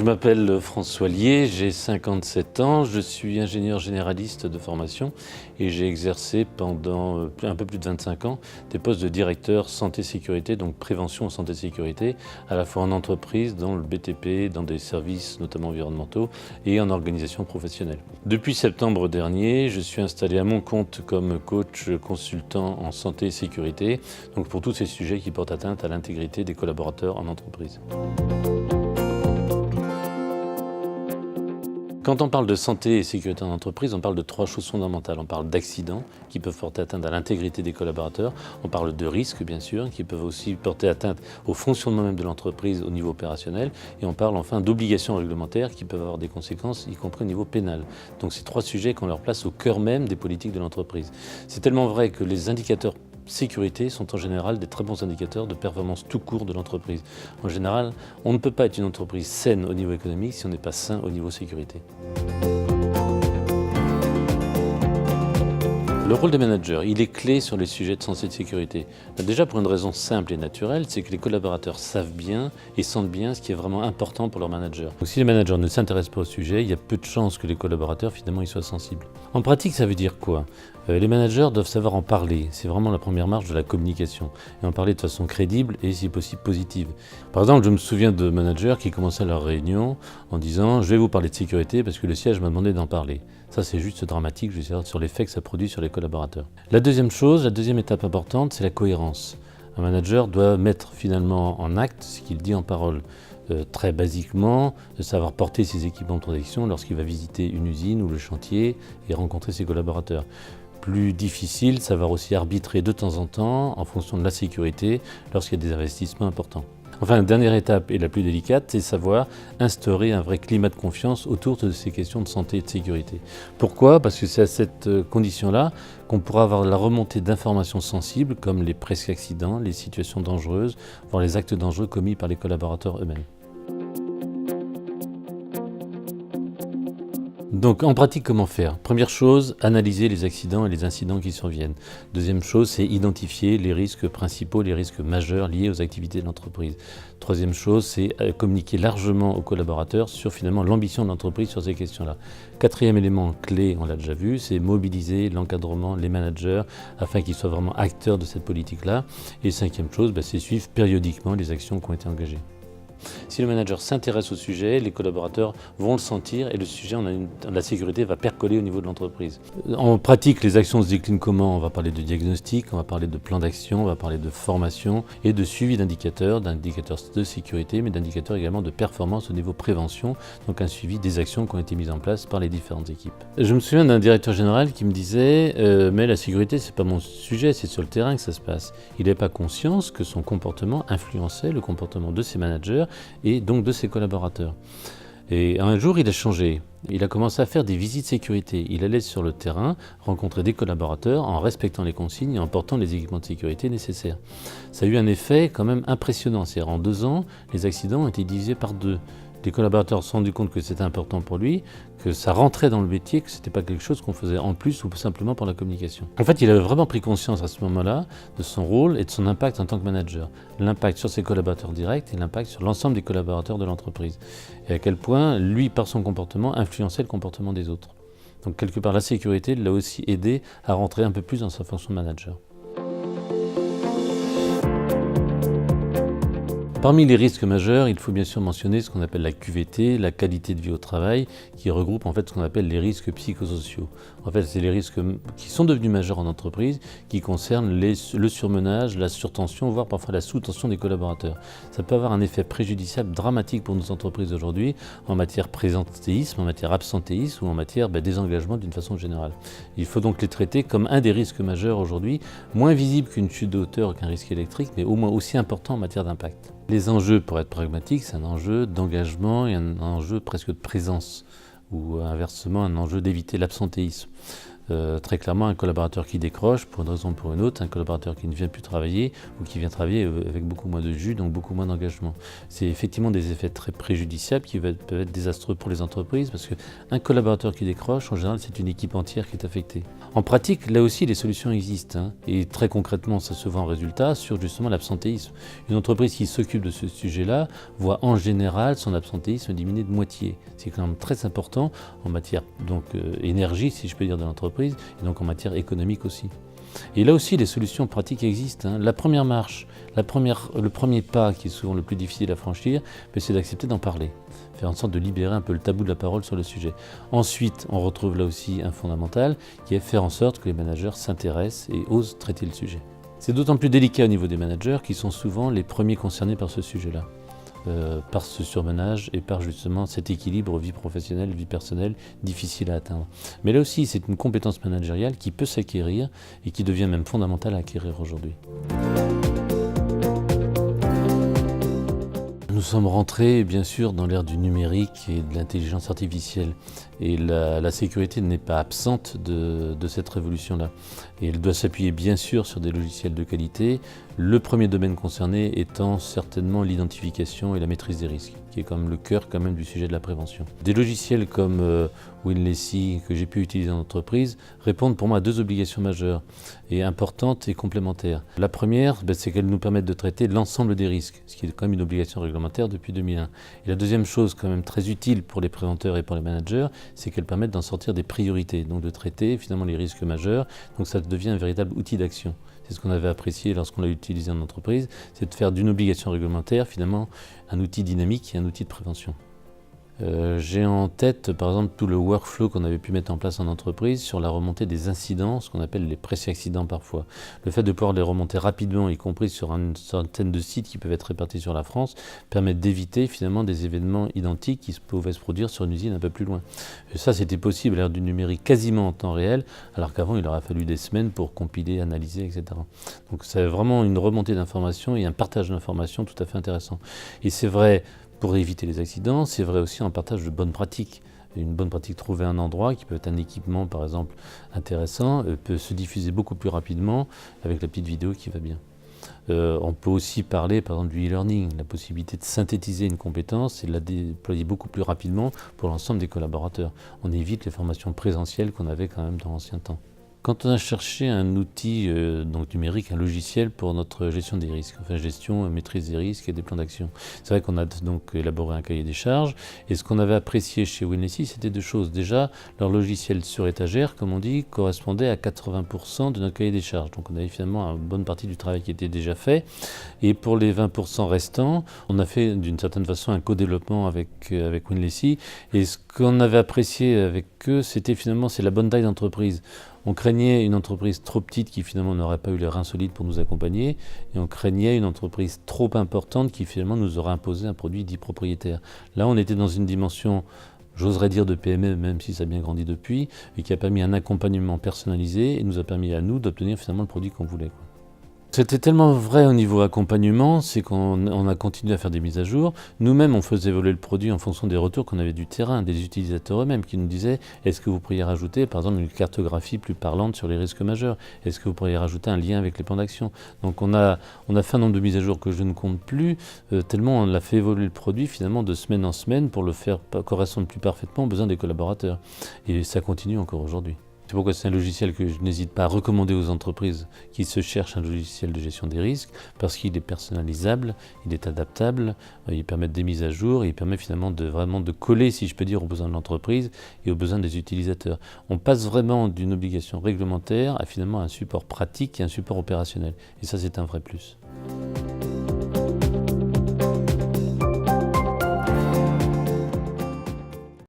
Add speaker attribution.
Speaker 1: Je m'appelle François Lier, j'ai 57 ans, je suis ingénieur généraliste de formation et j'ai exercé pendant un peu plus de 25 ans des postes de directeur santé-sécurité, donc prévention santé-sécurité, à la fois en entreprise, dans le BTP, dans des services notamment environnementaux et en organisation professionnelle. Depuis septembre dernier, je suis installé à mon compte comme coach consultant en santé et sécurité, donc pour tous ces sujets qui portent atteinte à l'intégrité des collaborateurs en entreprise. Quand on parle de santé et sécurité en entreprise, on parle de trois choses fondamentales. On parle d'accidents qui peuvent porter atteinte à l'intégrité des collaborateurs. On parle de risques, bien sûr, qui peuvent aussi porter atteinte au fonctionnement même de l'entreprise au niveau opérationnel. Et on parle enfin d'obligations réglementaires qui peuvent avoir des conséquences, y compris au niveau pénal. Donc ces trois sujets qui ont leur place au cœur même des politiques de l'entreprise. C'est tellement vrai que les indicateurs sécurité sont en général des très bons indicateurs de performance tout court de l'entreprise. En général, on ne peut pas être une entreprise saine au niveau économique si on n'est pas sain au niveau sécurité. Le rôle des managers, il est clé sur les sujets de santé et de sécurité. Déjà pour une raison simple et naturelle, c'est que les collaborateurs savent bien et sentent bien ce qui est vraiment important pour leur manager. Donc si les managers ne s'intéressent pas au sujet, il y a peu de chances que les collaborateurs finalement y soient sensibles. En pratique, ça veut dire quoi ? Les managers doivent savoir en parler, c'est vraiment la première marche de la communication, et en parler de façon crédible et si possible positive. Par exemple, je me souviens de managers qui commençaient leur réunion en disant « je vais vous parler de sécurité parce que le siège m'a demandé d'en parler ». Ça c'est juste dramatique, je vais dire, sur l'effet que ça produit sur les collaborateurs. La deuxième étape importante, c'est la cohérence. Un manager doit mettre finalement en acte ce qu'il dit en parole. Très basiquement, de savoir porter ses équipements de protection lorsqu'il va visiter une usine ou le chantier et rencontrer ses collaborateurs. Plus difficile, savoir aussi arbitrer de temps en temps en fonction de la sécurité lorsqu'il y a des investissements importants. Enfin, la dernière étape et la plus délicate, c'est savoir instaurer un vrai climat de confiance autour de ces questions de santé et de sécurité. Pourquoi ? Parce que c'est à cette condition-là qu'on pourra avoir la remontée d'informations sensibles comme les presque accidents, les situations dangereuses, voire les actes dangereux commis par les collaborateurs eux-mêmes. Donc en pratique, comment faire ? Première chose, analyser les accidents et les incidents qui surviennent. Deuxième chose, c'est identifier les risques principaux, les risques majeurs liés aux activités de l'entreprise. Troisième chose, c'est communiquer largement aux collaborateurs sur finalement l'ambition de l'entreprise sur ces questions-là. Quatrième élément clé, on l'a déjà vu, c'est mobiliser l'encadrement, les managers, afin qu'ils soient vraiment acteurs de cette politique-là. Et cinquième chose, c'est suivre périodiquement les actions qui ont été engagées. Si le manager s'intéresse au sujet, les collaborateurs vont le sentir et le sujet, la sécurité va percoler au niveau de l'entreprise. En pratique, les actions se déclinent comment ? On va parler de diagnostic, on va parler de plan d'action, on va parler de formation et de suivi d'indicateurs de sécurité, mais d'indicateurs également de performance au niveau prévention, donc un suivi des actions qui ont été mises en place par les différentes équipes. Je me souviens d'un directeur général qui me disait mais la sécurité, c'est pas mon sujet, c'est sur le terrain que ça se passe. Il n'avait pas conscience que son comportement influençait le comportement de ses managers et donc de ses collaborateurs. Et un jour, il a changé. Il a commencé à faire des visites sécurité. Il allait sur le terrain rencontrer des collaborateurs en respectant les consignes et en portant les équipements de sécurité nécessaires. Ça a eu un effet quand même impressionnant. C'est-à-dire en 2 ans, les accidents ont été divisés par 2. Les collaborateurs se sont rendus compte que c'était important pour lui, que ça rentrait dans le métier, que ce n'était pas quelque chose qu'on faisait en plus ou simplement pour la communication. En fait, il avait vraiment pris conscience à ce moment-là de son rôle et de son impact en tant que manager. L'impact sur ses collaborateurs directs et l'impact sur l'ensemble des collaborateurs de l'entreprise. Et à quel point, lui, par son comportement, influençait le comportement des autres. Donc, quelque part, la sécurité l'a aussi aidé à rentrer un peu plus dans sa fonction de manager. Parmi les risques majeurs, il faut bien sûr mentionner ce qu'on appelle la QVT, la qualité de vie au travail, qui regroupe en fait ce qu'on appelle les risques psychosociaux. En fait, c'est les risques qui sont devenus majeurs en entreprise, qui concernent le surmenage, la surtension, voire parfois la sous-tension des collaborateurs. Ça peut avoir un effet préjudiciable dramatique pour nos entreprises aujourd'hui, en matière présentéisme, en matière absentéisme ou en matière désengagement d'une façon générale. Il faut donc les traiter comme un des risques majeurs aujourd'hui, moins visible qu'une chute de hauteur, qu'un risque électrique, mais au moins aussi important en matière d'impact. Les enjeux, pour être pragmatique, c'est un enjeu d'engagement et un enjeu presque de présence, ou inversement un enjeu d'éviter l'absentéisme. Très clairement, un collaborateur qui décroche, pour une raison ou pour une autre, un collaborateur qui ne vient plus travailler ou qui vient travailler avec beaucoup moins de jus, donc beaucoup moins d'engagement. C'est effectivement des effets très préjudiciables qui peuvent être désastreux pour les entreprises parce qu'un collaborateur qui décroche, en général, c'est une équipe entière qui est affectée. En pratique, là aussi, les solutions existent. Et très concrètement, ça se voit en résultat sur justement l'absentéisme. Une entreprise qui s'occupe de ce sujet-là voit en général son absentéisme diminuer de moitié. C'est quand même très important en matière énergie, si je peux dire, de l'entreprise, et donc en matière économique aussi. Et là aussi, les solutions pratiques existent. La première marche, le premier pas qui est souvent le plus difficile à franchir, c'est d'accepter d'en parler, faire en sorte de libérer un peu le tabou de la parole sur le sujet. Ensuite, on retrouve là aussi un fondamental qui est faire en sorte que les managers s'intéressent et osent traiter le sujet. C'est d'autant plus délicat au niveau des managers qui sont souvent les premiers concernés par ce sujet-là. Par ce surmenage et par justement cet équilibre vie professionnelle, vie personnelle difficile à atteindre. Mais là aussi, c'est une compétence managériale qui peut s'acquérir et qui devient même fondamentale à acquérir aujourd'hui. Nous sommes rentrés bien sûr dans l'ère du numérique et de l'intelligence artificielle et la sécurité n'est pas absente de cette révolution-là. Et elle doit s'appuyer bien sûr sur des logiciels de qualité, le premier domaine concerné étant certainement l'identification et la maîtrise des risques, qui est comme le cœur quand même du sujet de la prévention. Des logiciels comme WinLacy que j'ai pu utiliser en entreprise répondent pour moi à deux obligations majeures et importantes et complémentaires. La première, c'est qu'elles nous permettent de traiter l'ensemble des risques, ce qui est quand même une obligation réglementaire depuis 2001. Et la deuxième chose quand même très utile pour les préventeurs et pour les managers, c'est qu'elles permettent d'en sortir des priorités, donc de traiter finalement les risques majeurs. Donc ça devient un véritable outil d'action. C'est ce qu'on avait apprécié lorsqu'on l'a utilisé en entreprise, c'est de faire d'une obligation réglementaire finalement un outil dynamique et un outil de prévention. J'ai en tête par exemple tout le workflow qu'on avait pu mettre en place en entreprise sur la remontée des incidents, ce qu'on appelle les pré-accidents parfois. Le fait de pouvoir les remonter rapidement, y compris sur une centaine de sites qui peuvent être répartis sur la France, permet d'éviter finalement des événements identiques qui pouvaient se produire sur une usine un peu plus loin. Et ça c'était possible à l'ère du numérique quasiment en temps réel, alors qu'avant il aurait fallu des semaines pour compiler, analyser, etc. Donc c'est vraiment une remontée d'informations et un partage d'informations tout à fait intéressant. Et c'est vrai pour éviter les accidents, c'est vrai aussi en partage de bonnes pratiques. Une bonne pratique trouvée à un endroit, qui peut être un équipement par exemple intéressant, peut se diffuser beaucoup plus rapidement avec la petite vidéo qui va bien. On peut aussi parler par exemple du e-learning, la possibilité de synthétiser une compétence et de la déployer beaucoup plus rapidement pour l'ensemble des collaborateurs. On évite les formations présentielles qu'on avait quand même dans l'ancien temps. Quand on a cherché un outil numérique, un logiciel pour notre gestion des risques, enfin gestion, maîtrise des risques et des plans d'action. C'est vrai qu'on a donc élaboré un cahier des charges et ce qu'on avait apprécié chez WinLacy, c'était deux choses. Déjà, leur logiciel sur étagère, comme on dit, correspondait à 80% de notre cahier des charges. Donc on avait finalement une bonne partie du travail qui était déjà fait. Et pour les 20% restants, on a fait d'une certaine façon un co-développement avec WinLacy. Et ce qu'on avait apprécié avec eux, c'était finalement c'est la bonne taille d'entreprise. On craignait une entreprise trop petite qui finalement n'aurait pas eu les reins solides pour nous accompagner et on craignait une entreprise trop importante qui finalement nous aurait imposé un produit dit propriétaire. Là, on était dans une dimension, j'oserais dire de PME, même si ça a bien grandi depuis, et qui a permis un accompagnement personnalisé et nous a permis à nous d'obtenir finalement le produit qu'on voulait. C'était tellement vrai au niveau accompagnement, c'est qu'on a continué à faire des mises à jour. Nous-mêmes, on faisait évoluer le produit en fonction des retours qu'on avait du terrain, des utilisateurs eux-mêmes qui nous disaient « Est-ce que vous pourriez rajouter, par exemple, une cartographie plus parlante sur les risques majeurs? Est-ce que vous pourriez rajouter un lien avec les plans d'action ?» Donc on a fait un nombre de mises à jour que je ne compte plus, tellement on a fait évoluer le produit finalement de semaine en semaine pour le faire correspondre plus parfaitement aux besoins des collaborateurs. Et ça continue encore aujourd'hui. C'est pourquoi c'est un logiciel que je n'hésite pas à recommander aux entreprises qui se cherchent un logiciel de gestion des risques, parce qu'il est personnalisable, il est adaptable, il permet des mises à jour, et il permet finalement de coller, si je peux dire, aux besoins de l'entreprise et aux besoins des utilisateurs. On passe vraiment d'une obligation réglementaire à finalement un support pratique et un support opérationnel. Et ça, c'est un vrai plus.